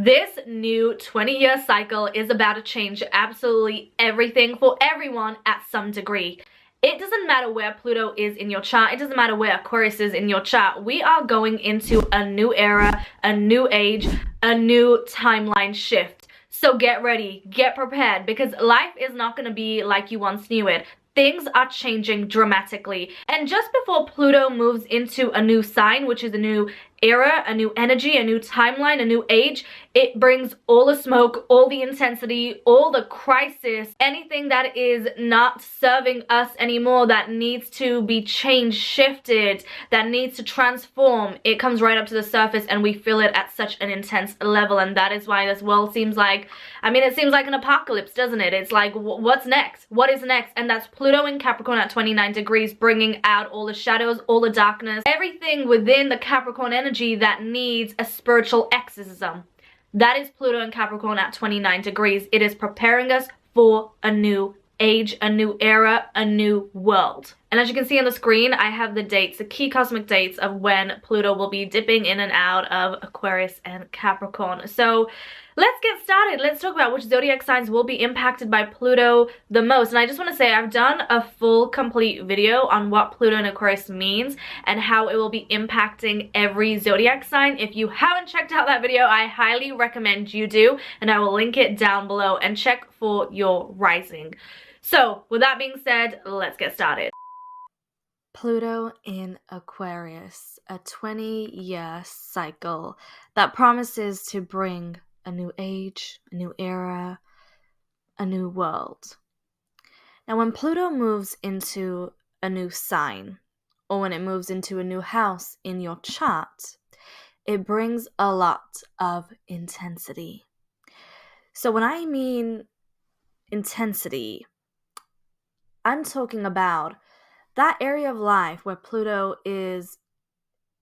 This new 20-year cycle is about to change absolutely everything for everyone at some degree. It doesn't matter where Pluto is in your chart. It doesn't matter where Aquarius is in your chart. We are going into a new era, a new age, a new timeline shift. So get ready, get prepared, because life is not going to be like you once knew it. Things are changing dramatically. And just before Pluto moves into a new sign, which is a new era, a new energy, a new timeline, a new age, it brings all the smoke, all the intensity, all the crisis, anything that is not serving us anymore, that needs to be changed, shifted, that needs to transform. It comes right up to the surface and we feel it at such an intense level. And that is why this world seems like, it seems like an apocalypse, doesn't it? It's like, what's next? What is next? And that's Pluto in Capricorn at 29 degrees, bringing out all the shadows, all the darkness, everything within the Capricorn energy that needs a spiritual exorcism. That is Pluto in Capricorn at 29 degrees. It is preparing us for a new age, a new era, a new world. And as you can see on the screen, I have the dates, the key cosmic dates of when Pluto will be dipping in and out of Aquarius and Capricorn. So let's get started. Let's talk about which zodiac signs will be impacted by Pluto the most. And I just want to say I've done a full complete video on what Pluto in Aquarius means and how it will be impacting every zodiac sign. If you haven't checked out that video, I highly recommend you do, and I will link it down below, and check for your rising. So with that being said, let's get started. Pluto in Aquarius, a 20-year cycle that promises to bring a new age, a new era, a new world. Now, when Pluto moves into a new sign, or when it moves into a new house in your chart, it brings a lot of intensity. So when I mean intensity, I'm talking about that area of life where Pluto is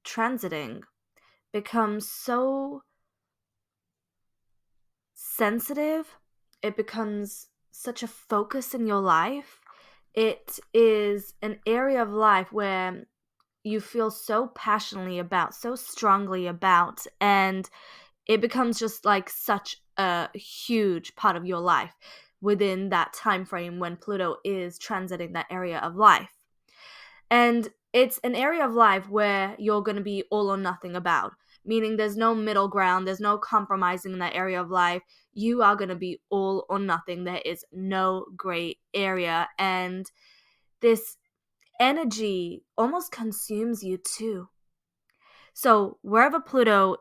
transiting becomes so sensitive. It becomes such a focus in your life. It is an area of life where you feel so passionately about, so strongly about, and it becomes just like such a huge part of your life within that time frame when Pluto is transiting that area of life. And it's an area of life where you're going to be all or nothing about, meaning there's no middle ground, there's no compromising in that area of life. You are going to be all or nothing. There is no gray area. And this energy almost consumes you too. So wherever Pluto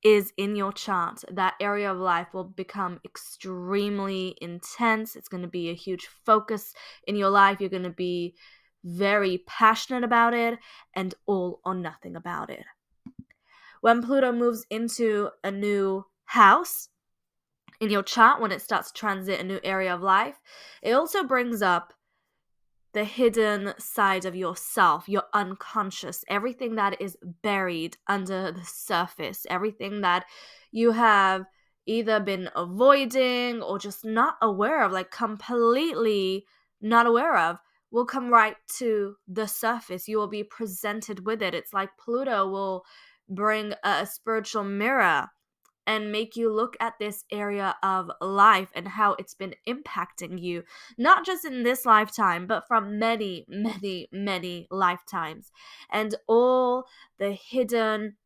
is in your chart, that area of life will become extremely intense. It's going to be a huge focus in your life. You're going to be very passionate about it and all or nothing about it. When Pluto moves into a new house in your chart, when it starts to transit a new area of life, it also brings up the hidden side of yourself, your unconscious, everything that is buried under the surface, everything that you have either been avoiding or just not aware of, like completely not aware of, will come right to the surface. You will be presented with it. It's like Pluto will bring a spiritual mirror and make you look at this area of life and how it's been impacting you, not just in this lifetime, but from many, many, many lifetimes. And all the hidden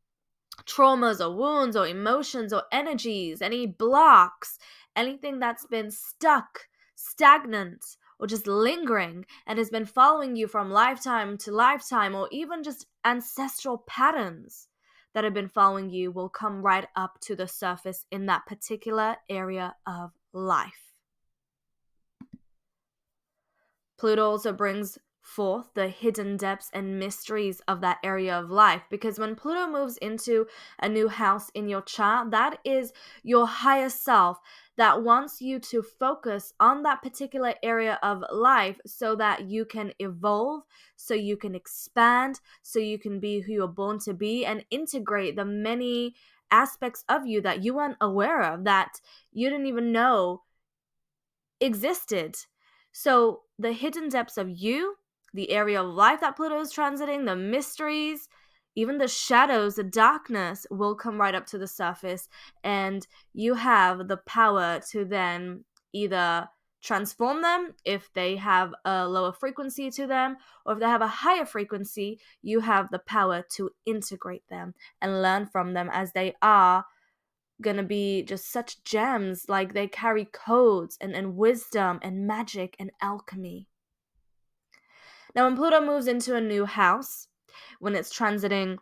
traumas or wounds or emotions or energies, any blocks, anything that's been stuck, stagnant, or just lingering and has been following you from lifetime to lifetime, or even just ancestral patterns that have been following you, will come right up to the surface in that particular area of life. Pluto also brings forth the hidden depths and mysteries of that area of life, because when Pluto moves into a new house in your chart, that is your higher self that wants you to focus on that particular area of life so that you can evolve, so you can expand, so you can be who you're born to be and integrate the many aspects of you that you weren't aware of, that you didn't even know existed. So the hidden depths of you, the area of life that Pluto is transiting, the mysteries, even the shadows, the darkness will come right up to the surface, and you have the power to then either transform them if they have a lower frequency to them, or if they have a higher frequency, you have the power to integrate them and learn from them, as they are gonna be just such gems. Like, they carry codes and wisdom and magic and alchemy. Now, when Pluto moves into a new house, when it's transiting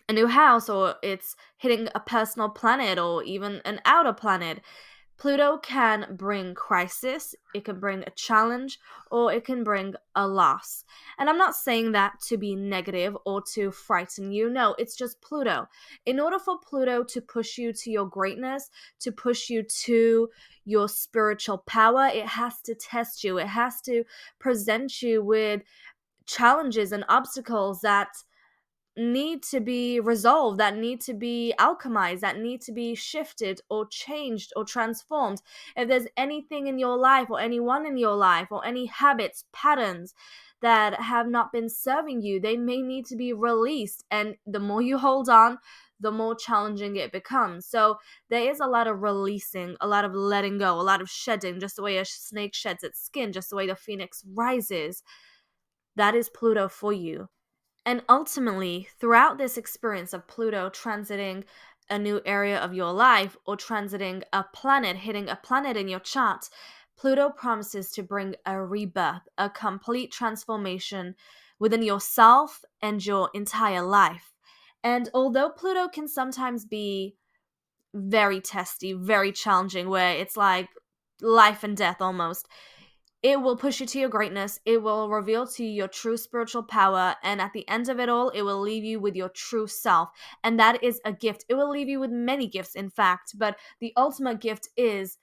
a new house, or it's hitting a personal planet or even an outer planet, Pluto can bring crisis, it can bring a challenge, or it can bring a loss. And I'm not saying that to be negative or to frighten you. No, it's just Pluto. In order for Pluto to push you to your greatness, to push you to your spiritual power, it has to test you. It has to present you with challenges and obstacles that need to be resolved, that need to be alchemized, that need to be shifted or changed or transformed. If there's anything in your life or anyone in your life or any habits, patterns that have not been serving you, they may need to be released. And the more you hold on, the more challenging it becomes. So there is a lot of releasing, a lot of letting go, a lot of shedding, just the way a snake sheds its skin, just the way the phoenix rises. That is Pluto for you. And ultimately, throughout this experience of Pluto transiting a new area of your life, or transiting a planet, hitting a planet in your chart, Pluto promises to bring a rebirth, a complete transformation within yourself and your entire life. And although Pluto can sometimes be very testy, very challenging, where it's like life and death almost, it will push you to your greatness. It will reveal to you your true spiritual power. And at the end of it all, it will leave you with your true self. And that is a gift. It will leave you with many gifts, in fact. But the ultimate gift is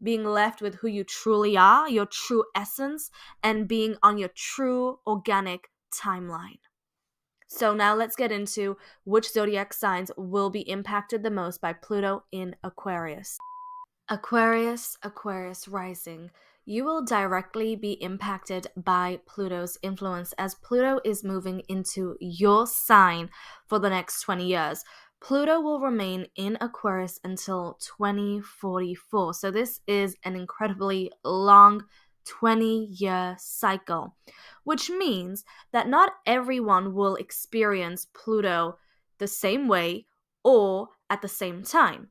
being left with who you truly are, your true essence, and being on your true organic timeline. So now let's get into which zodiac signs will be impacted the most by Pluto in Aquarius. Aquarius, Aquarius rising. You will directly be impacted by Pluto's influence, as Pluto is moving into your sign for the next 20 years. Pluto will remain in Aquarius until 2044. So this is an incredibly long 20-year cycle, which means that not everyone will experience Pluto the same way or at the same time.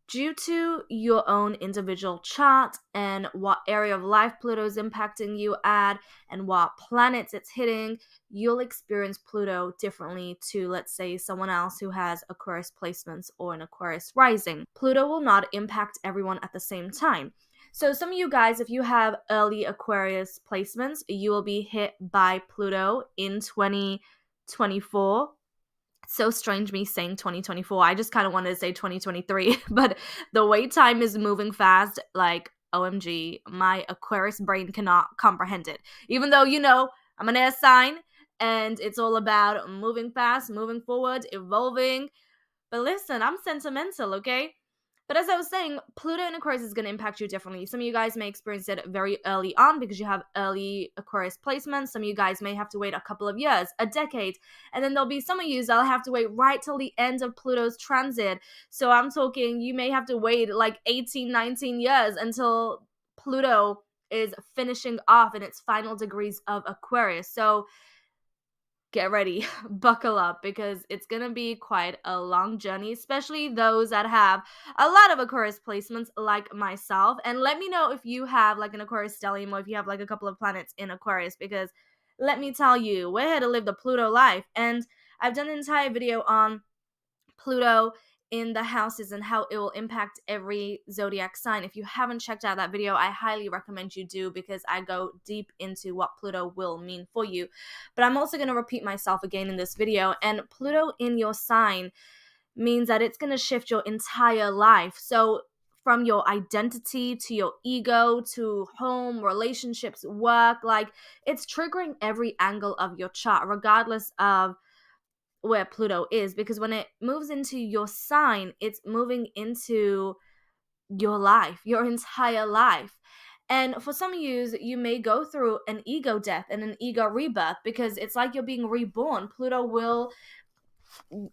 Due to your own individual chart and what area of life Pluto is impacting you at and what planets it's hitting, you'll experience Pluto differently to, let's say, someone else who has Aquarius placements or an Aquarius rising. Pluto will not impact everyone at the same time. So some of you guys, if you have early Aquarius placements, you will be hit by Pluto in 2024. So strange me saying 2024. I just kind of wanted to say 2023, but the way time is moving fast, like, OMG, my Aquarius brain cannot comprehend it. Even though, I'm an air sign and it's all about moving fast, moving forward, evolving. But listen, I'm sentimental, okay? But as I was saying, Pluto in Aquarius is going to impact you differently. Some of you guys may experience it very early on because you have early Aquarius placements. Some of you guys may have to wait a couple of years, a decade. And then there'll be some of you that'll have to wait right till the end of Pluto's transit. So I'm talking, you may have to wait like 18, 19 years until Pluto is finishing off in its final degrees of Aquarius. So get ready, buckle up, because it's going to be quite a long journey, especially those that have a lot of Aquarius placements like myself. And let me know if you have like an Aquarius stellium, or if you have like a couple of planets in Aquarius, because let me tell you, we're here to live the Pluto life. And I've done an entire video on Pluto in the houses and how it will impact every zodiac sign. If you haven't checked out that video, I highly recommend you do, because I go deep into what Pluto will mean for you. But I'm also going to repeat myself again in this video. And Pluto in your sign means that it's going to shift your entire life. So from your identity to your ego to home, relationships, work, like, it's triggering every angle of your chart, regardless of where Pluto is, because when it moves into your sign, it's moving into your life, your entire life. And for some of you may go through an ego death and an ego rebirth, because it's like you're being reborn. Pluto will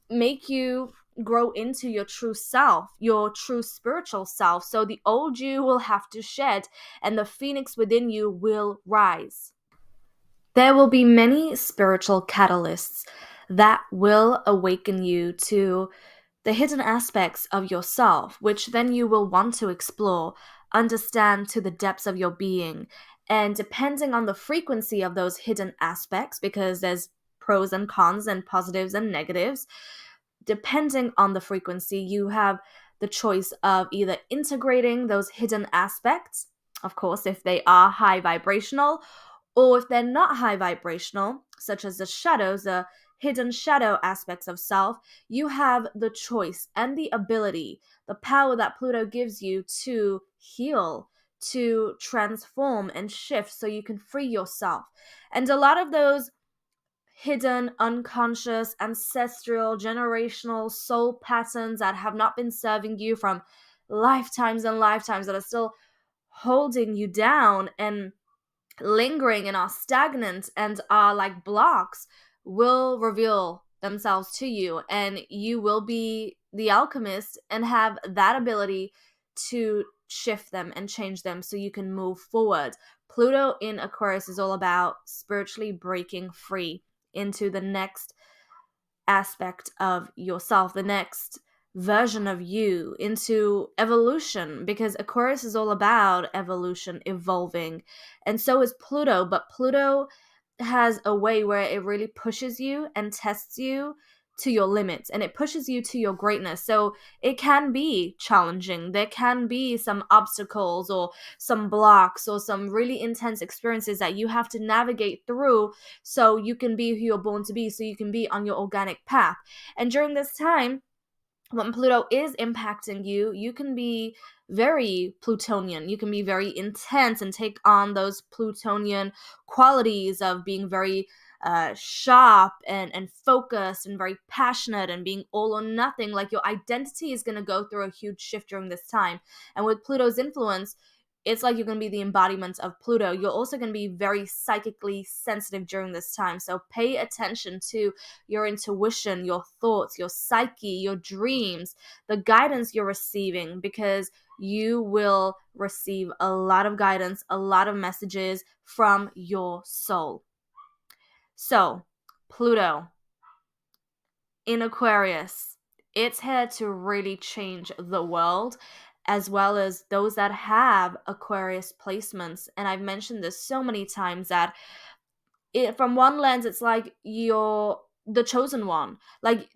make you grow into your true self, your true spiritual self. So the old you will have to shed, and the phoenix within you will rise. There will be many spiritual catalysts that will awaken you to the hidden aspects of yourself, which then you will want to explore, understand to the depths of your being. And depending on the frequency of those hidden aspects, because there's pros and cons and positives and negatives, depending on the frequency, you have the choice of either integrating those hidden aspects, of course, if they are high vibrational, or if they're not high vibrational, such as the shadows, the hidden shadow aspects of self, you have the choice and the ability, the power that Pluto gives you to heal, to transform and shift so you can free yourself. And a lot of those hidden, unconscious, ancestral, generational soul patterns that have not been serving you from lifetimes and lifetimes, that are still holding you down and lingering and are stagnant and are like blocks, will reveal themselves to you, and you will be the alchemist and have that ability to shift them and change them so you can move forward. Pluto in Aquarius is all about spiritually breaking free into the next aspect of yourself, the next version of you, into evolution, because Aquarius is all about evolution, evolving. And so is Pluto, but Pluto has a way where it really pushes you and tests you to your limits, and it pushes you to your greatness. So it can be challenging. There can be some obstacles or some blocks or some really intense experiences that you have to navigate through so you can be who you're born to be, so you can be on your organic path. And during this time, when Pluto is impacting you, you can be very Plutonian. You can be very intense and take on those Plutonian qualities of being very sharp and focused and very passionate and being all or nothing. Like, your identity is going to go through a huge shift during this time. And with Pluto's influence, it's like you're going to be the embodiment of Pluto. You're also going to be very psychically sensitive during this time. So pay attention to your intuition, your thoughts, your psyche, your dreams, the guidance you're receiving, because you will receive a lot of guidance, a lot of messages from your soul. So, Pluto in Aquarius, it's here to really change the world, as well as those that have Aquarius placements. And I've mentioned this so many times that from one lens, it's like you're the chosen one. Like,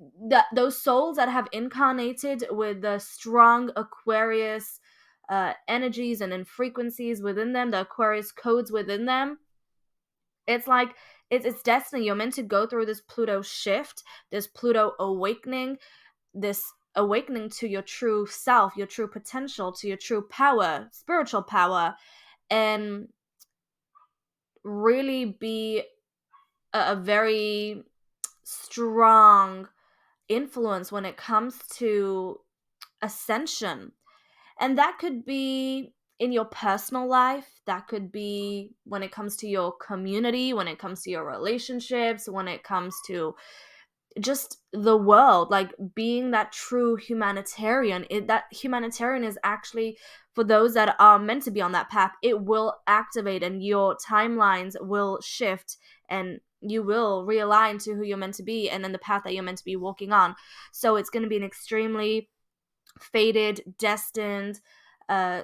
those souls that have incarnated with the strong Aquarius energies and frequencies within them, the Aquarius codes within them, it's like it's destiny. You're meant to go through this Pluto shift, this Pluto awakening, this awakening to your true self, your true potential, to your true power, spiritual power, and really be a very strong influence when it comes to ascension. And that could be in your personal life, that could be when it comes to your community, when it comes to your relationships, when it comes to just the world, like being that true humanitarian. That humanitarian is actually for those that are meant to be on that path. It will activate and your timelines will shift, and you will realign to who you're meant to be and then the path that you're meant to be walking on. So it's going to be an extremely fated, destined,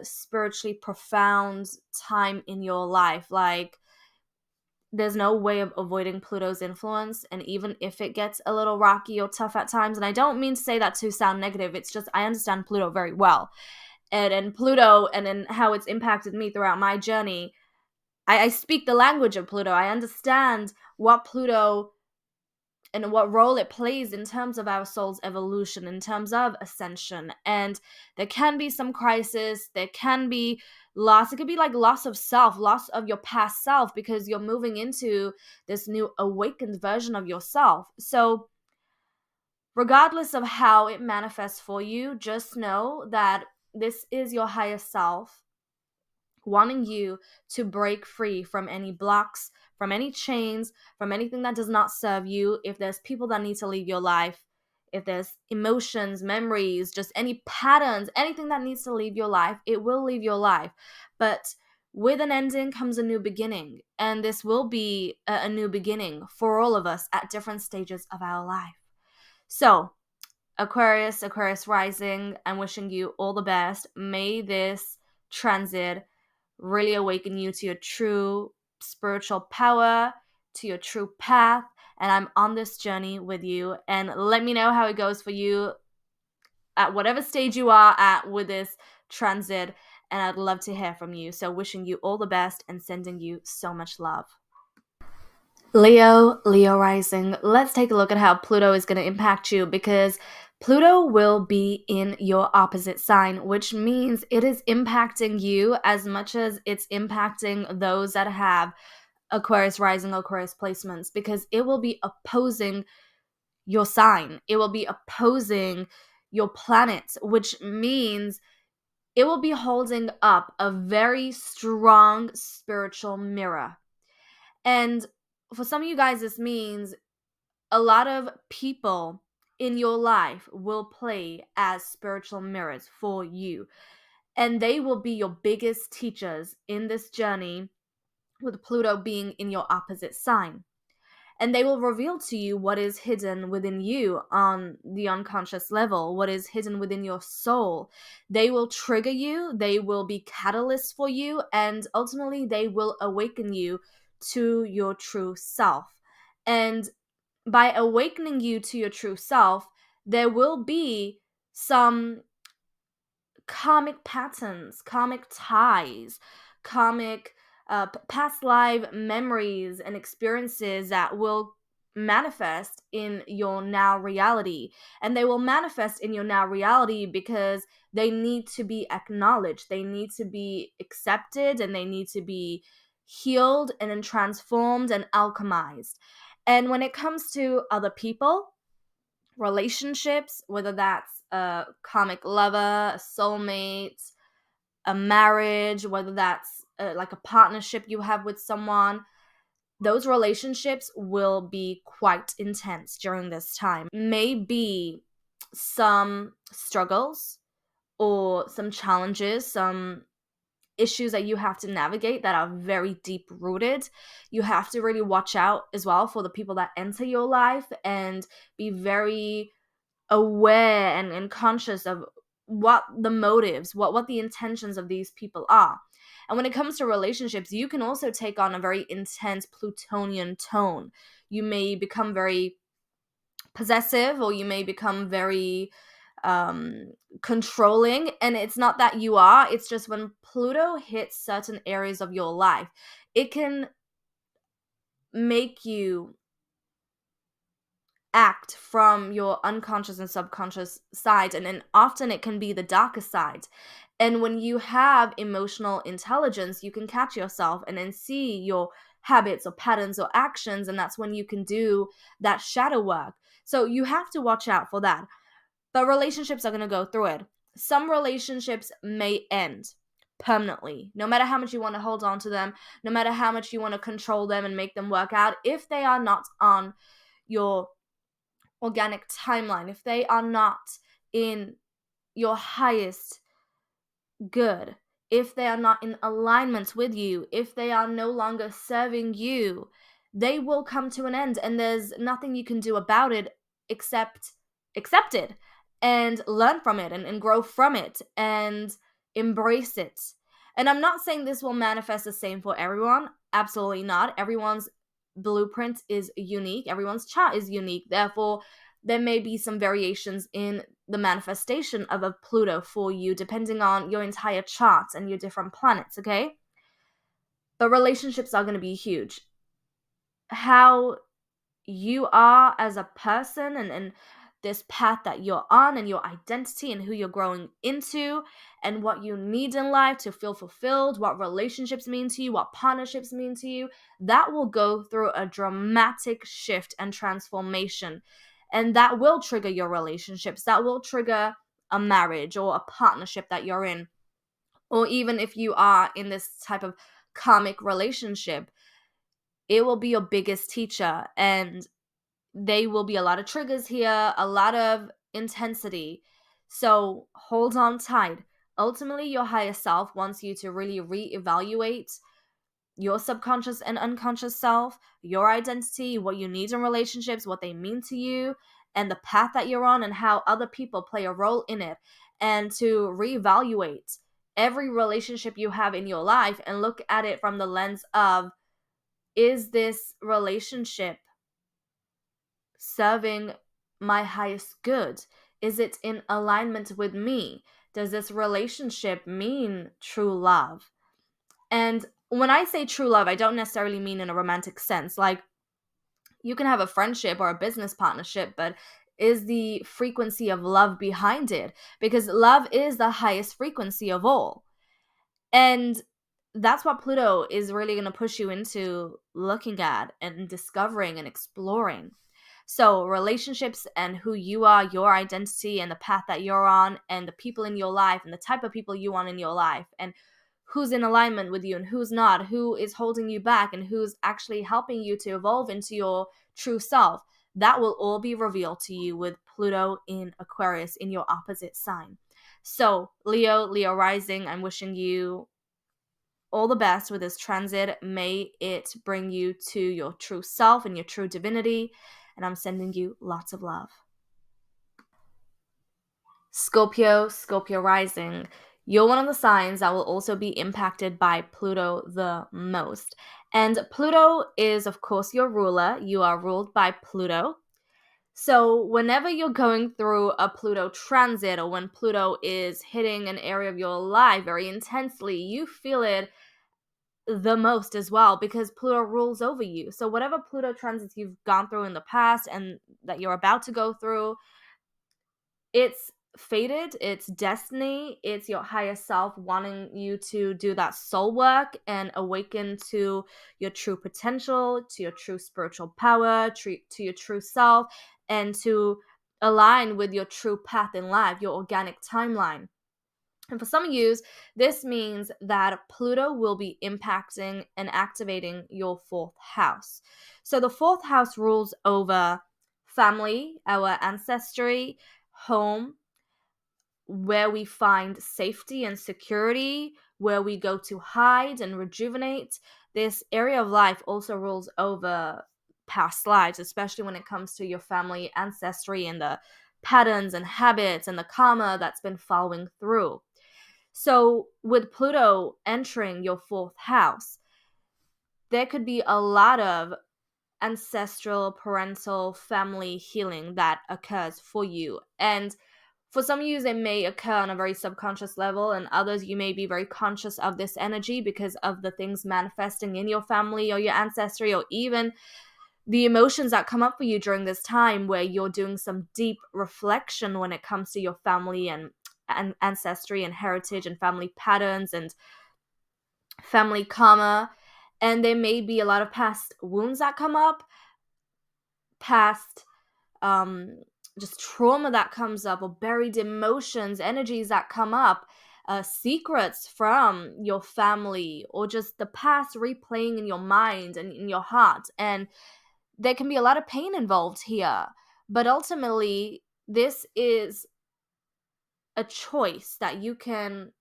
spiritually profound time in your life. Like, there's no way of avoiding Pluto's influence, and even if it gets a little rocky or tough at times, and I don't mean to say that to sound negative, it's just I understand Pluto very well, and Pluto and how it's impacted me throughout my journey. I speak the language of Pluto. I understand what Pluto and what role it plays in terms of our soul's evolution, in terms of ascension. And there can be some crisis, there can be loss. It could be like loss of self, loss of your past self, because you're moving into this new awakened version of yourself. So regardless of how it manifests for you, just know that this is your higher self wanting you to break free from any blocks, from any chains, from anything that does not serve you. If there's people that need to leave your life, if there's emotions, memories, just any patterns, anything that needs to leave your life, it will leave your life. But with an ending comes a new beginning, and this will be a new beginning for all of us at different stages of our life. So, Aquarius rising, I'm wishing you all the best. May this transit really awaken you to your true spiritual power, to your true path, and I'm on this journey with you. And let me know how it goes for you at whatever stage you are at with this transit, and I'd love to hear from you. So wishing you all the best and sending you so much love. Leo rising. Let's take a look at how Pluto is going to impact you, because Pluto will be in your opposite sign, which means it is impacting you as much as it's impacting those that have Aquarius rising, Aquarius placements, because it will be opposing your sign. It will be opposing your planets, which means it will be holding up a very strong spiritual mirror. And for some of you guys, this means a lot of people in your life will play as spiritual mirrors for you. And they will be your biggest teachers in this journey, with Pluto being in your opposite sign. And they will reveal to you what is hidden within you on the unconscious level, what is hidden within your soul. They will trigger you, they will be catalysts for you, and ultimately they will awaken you to your true self. And by awakening you to your true self, there will be some karmic patterns, karmic ties, karmic past life memories and experiences that will manifest in your now reality. And they will manifest in your now reality because they need to be acknowledged, they need to be accepted, and they need to be healed and then transformed and alchemized. And when it comes to other people, relationships, whether that's a karmic lover, a soulmate, a marriage, whether that's like a partnership you have with someone, those relationships will be quite intense during this time. Maybe some struggles or some challenges, some issues that you have to navigate that are very deep rooted. You have to really watch out as well for the people that enter your life, and be very aware and conscious of what the motives, what the intentions of these people are. And when it comes to relationships, you can also take on a very intense Plutonian tone. You may become very possessive, or you may become very controlling. And it's not that you are, it's just when Pluto hits certain areas of your life, it can make you act from your unconscious and subconscious side, and then often it can be the darker side. And when you have emotional intelligence, you can catch yourself and then see your habits or patterns or actions, and that's when you can do that shadow work. So you have to watch out for that. But relationships are going to go through it. Some relationships may end permanently, no matter how much you want to hold on to them, no matter how much you want to control them and make them work out. If they are not on your organic timeline, if they are not in your highest good, if they are not in alignment with you, if they are no longer serving you, they will come to an end, and there's nothing you can do about it except accept it and learn from it, and grow from it and embrace it. And I'm not saying this will manifest the same for everyone. Absolutely not. Everyone's blueprint is unique. Everyone's chart is unique. Therefore, there may be some variations in the manifestation of a Pluto for you, depending on your entire chart and your different planets, okay? But relationships are going to be huge. How you are as a person, and this path that you're on, and your identity, and who you're growing into, and what you need in life to feel fulfilled, what relationships mean to you, what partnerships mean to you, that will go through a dramatic shift and transformation. And that will trigger your relationships. That will trigger a marriage or a partnership that you're in. Or even if you are in this type of karmic relationship, it will be your biggest teacher. And there will be a lot of triggers here, a lot of intensity. So hold on tight. Ultimately, your higher self wants you to really reevaluate your subconscious and unconscious self, your identity, what you need in relationships, what they mean to you, and the path that you're on, and how other people play a role in it. And to reevaluate every relationship you have in your life and look at it from the lens of, is this relationship serving my highest good? Is it in alignment with me? Does this relationship mean true love? And when I say true love, I don't necessarily mean in a romantic sense. Like, you can have a friendship or a business partnership, but is the frequency of love behind it? Because love is the highest frequency of all. And that's what Pluto is really going to push you into looking at and discovering and exploring. So, relationships and who you are, your identity, and the path that you're on, and the people in your life, and the type of people you want in your life, and who's in alignment with you and who's not, who is holding you back, and who's actually helping you to evolve into your true self. That will all be revealed to you with Pluto in Aquarius in your opposite sign. So, Leo rising, I'm wishing you all the best with this transit. May it bring you to your true self and your true divinity. And I'm sending you lots of love. Scorpio rising. You're one of the signs that will also be impacted by Pluto the most. And Pluto is, of course, your ruler. You are ruled by Pluto. So whenever you're going through a Pluto transit, or when Pluto is hitting an area of your life very intensely, you feel it the most as well, because Pluto rules over you. So whatever Pluto transits you've gone through in the past and that you're about to go through, it's fated, it's destiny, it's your higher self wanting you to do that soul work and awaken to your true potential, to your true spiritual power, to your true self, and to align with your true path in life, your organic timeline. And for some of you, this means that Pluto will be impacting and activating your fourth house. So the fourth house rules over family, our ancestry, home, where we find safety and security, where we go to hide and rejuvenate. This area of life also rules over past lives, especially when it comes to your family ancestry and the patterns and habits and the karma that's been following through. So with Pluto entering your fourth house, there could be a lot of ancestral, parental, family healing that occurs for you. And for some of you, it may occur on a very subconscious level, and others, you may be very conscious of this energy because of the things manifesting in your family or your ancestry, or even the emotions that come up for you during this time where you're doing some deep reflection when it comes to your family and ancestry and heritage and family patterns and family karma. And there may be a lot of past wounds that come up, past just trauma that comes up, or buried emotions, energies that come up, secrets from your family, or just the past replaying in your mind and in your heart. And there can be a lot of pain involved here. But ultimately, this is a choice that you can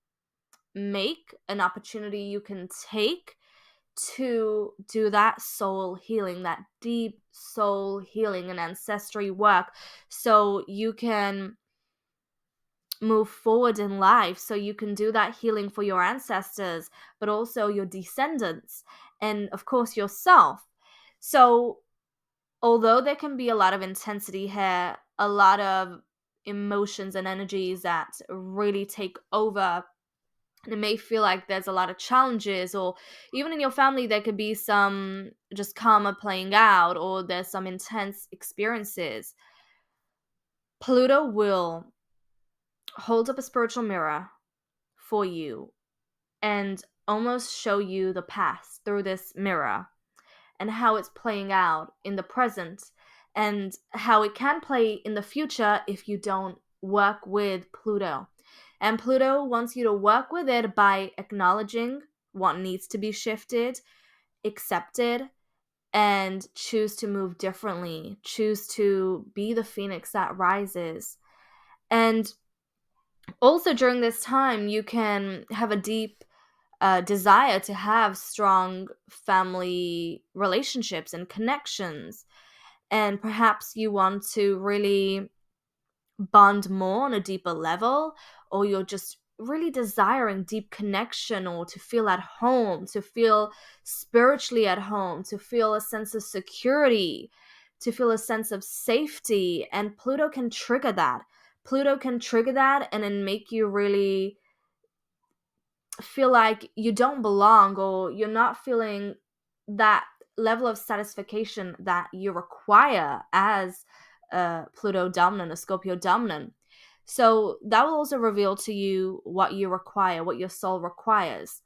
make, an opportunity you can take to do that soul healing, that deep soul healing and ancestry work, so you can move forward in life, so you can do that healing for your ancestors, but also your descendants, and of course yourself. So although there can be a lot of intensity here, a lot of emotions and energies that really take over, and it may feel like there's a lot of challenges, or even in your family there could be some just karma playing out, or there's some intense experiences, Pluto will hold up a spiritual mirror for you and almost show you the past through this mirror, and how it's playing out in the present, and how it can play in the future if you don't work with Pluto. And Pluto wants you to work with it by acknowledging what needs to be shifted, accepted, and choose to move differently, choose to be the phoenix that rises. And also during this time, you can have a deep desire to have strong family relationships and connections. And perhaps you want to really bond more on a deeper level, or you're just really desiring deep connection, or to feel at home, to feel spiritually at home, to feel a sense of security, to feel a sense of safety. And Pluto can trigger that. Pluto can trigger that and then make you really feel like you don't belong, or you're not feeling that level of satisfaction that you require as a Pluto dominant, a Scorpio dominant. So that will also reveal to you what you require, what your soul requires.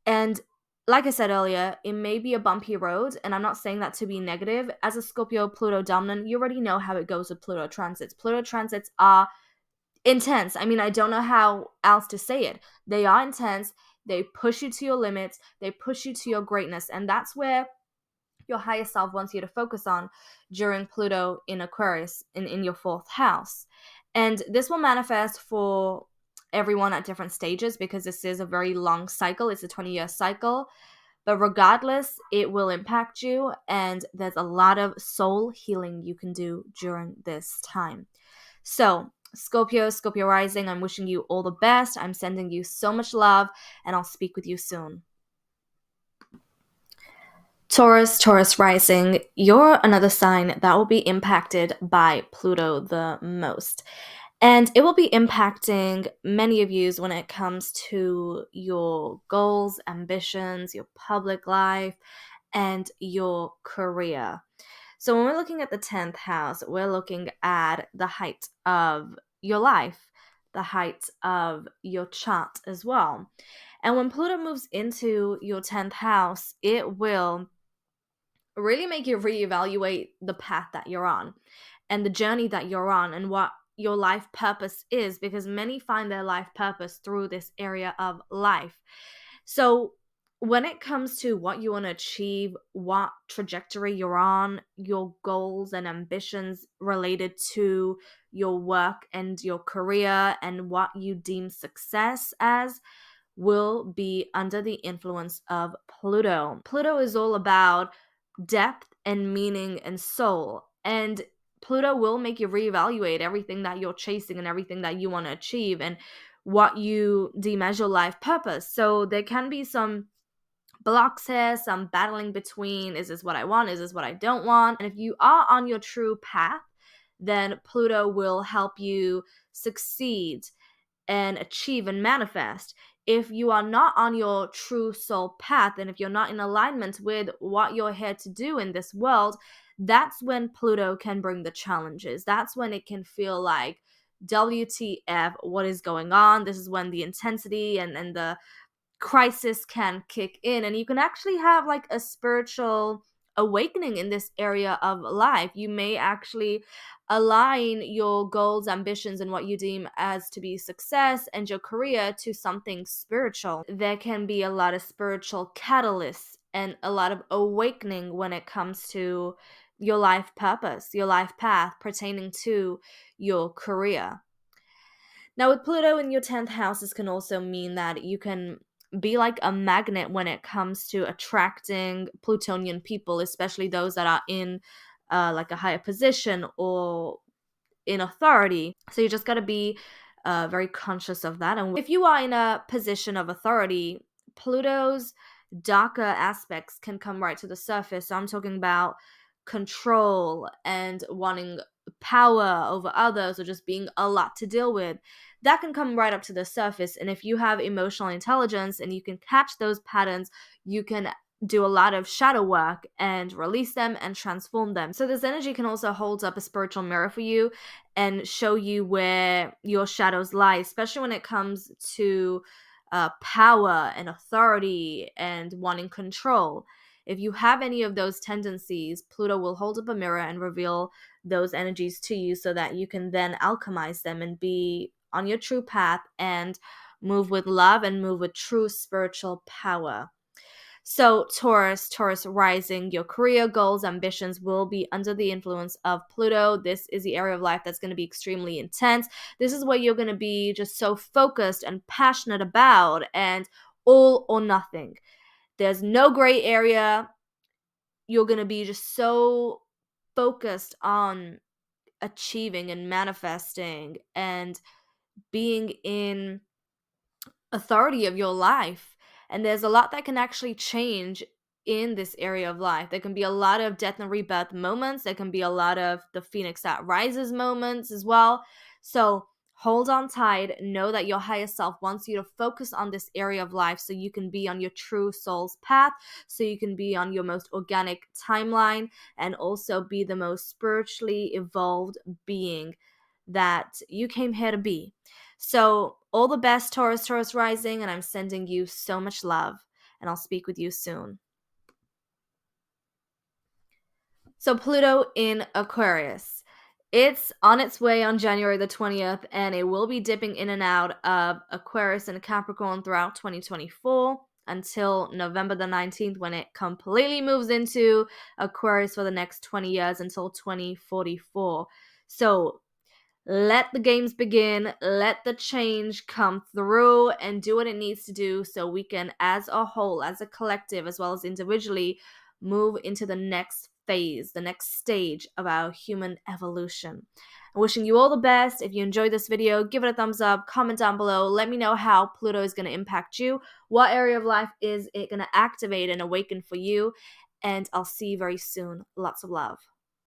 And like I said earlier, it may be a bumpy road, and I'm not saying that to be negative. As a Scorpio Pluto dominant, you already know how it goes with Pluto transits. Pluto transits are intense. I mean, I don't know how else to say it. They are intense. They push you to your limits. They push you to your greatness. And that's where your higher self wants you to focus on during Pluto in Aquarius, in your fourth house. And this will manifest for everyone at different stages, because this is a very long cycle. It's a 20-year cycle. But regardless, it will impact you. And there's a lot of soul healing you can do during this time. So, Scorpio rising, I'm wishing you all the best. I'm sending you so much love, and I'll speak with you soon. Taurus rising, you're another sign that will be impacted by Pluto the most. And it will be impacting many of you when it comes to your goals, ambitions, your public life, and your career. So when we're looking at the 10th house, we're looking at the height of your life, the height of your chart as well. And when Pluto moves into your 10th house, it will really make you reevaluate the path that you're on and the journey that you're on and what your life purpose is, because many find their life purpose through this area of life. So when it comes to what you want to achieve, what trajectory you're on, your goals and ambitions related to your work and your career, and what you deem success as, will be under the influence of Pluto. Pluto is all about depth and meaning and soul. And Pluto will make you reevaluate everything that you're chasing and everything that you want to achieve and what you deem as your life purpose. So there can be some blocks here, some battling between, is this what I want? Is this what I don't want? And if you are on your true path, then Pluto will help you succeed and achieve and manifest. If you are not on your true soul path, and if you're not in alignment with what you're here to do in this world, that's when Pluto can bring the challenges. That's when it can feel like, WTF, what is going on? This is when the intensity and the crisis can kick in, and you can actually have like a spiritual awakening in this area of life. You may actually align your goals, ambitions, and what you deem as to be success and your career to something spiritual. There can be a lot of spiritual catalysts and a lot of awakening when it comes to your life purpose, your life path pertaining to your career. Now, with Pluto in your 10th house, this can also mean that you can be like a magnet when it comes to attracting Plutonian people, especially those that are in like a higher position or in authority. So you just got to be very conscious of that. And if you are in a position of authority, Pluto's darker aspects can come right to the surface. So I'm talking about control and wanting power over others, or just being a lot to deal with. That can come right up to the surface. And if you have emotional intelligence and you can catch those patterns, you can do a lot of shadow work and release them and transform them. So this energy can also hold up a spiritual mirror for you and show you where your shadows lie, especially when it comes to power and authority and wanting control. If you have any of those tendencies, Pluto will hold up a mirror and reveal those energies to you so that you can then alchemize them and be on your true path and move with love and move with true spiritual power. So Taurus rising, your career goals, ambitions will be under the influence of Pluto. This is the area of life that's going to be extremely intense. This is what you're going to be just so focused and passionate about, and all or nothing. There's no gray area. You're going to be just so focused on achieving and manifesting and being in authority of your life. And there's a lot that can actually change in this area of life. There can be a lot of death and rebirth moments. There can be a lot of the phoenix that rises moments as well. So hold on tight. Know that your higher self wants you to focus on this area of life so you can be on your true soul's path, so you can be on your most organic timeline, and also be the most spiritually evolved being that you came here to be. So all the best, Taurus rising, and I'm sending you so much love, and I'll speak with you soon. So Pluto in Aquarius. It's on its way on January the 20th, and it will be dipping in and out of Aquarius and Capricorn throughout 2024 until November the 19th, when it completely moves into Aquarius for the next 20 years until 2044. So let the games begin, let the change come through and do what it needs to do so we can, as a whole, as a collective, as well as individually, move into the next phase, the next stage of our human evolution. I'm wishing you all the best. If you enjoyed this video, give it a thumbs up, comment down below, let me know how Pluto is going to impact you, what area of life is it going to activate and awaken for you, and I'll see you very soon. Lots of love.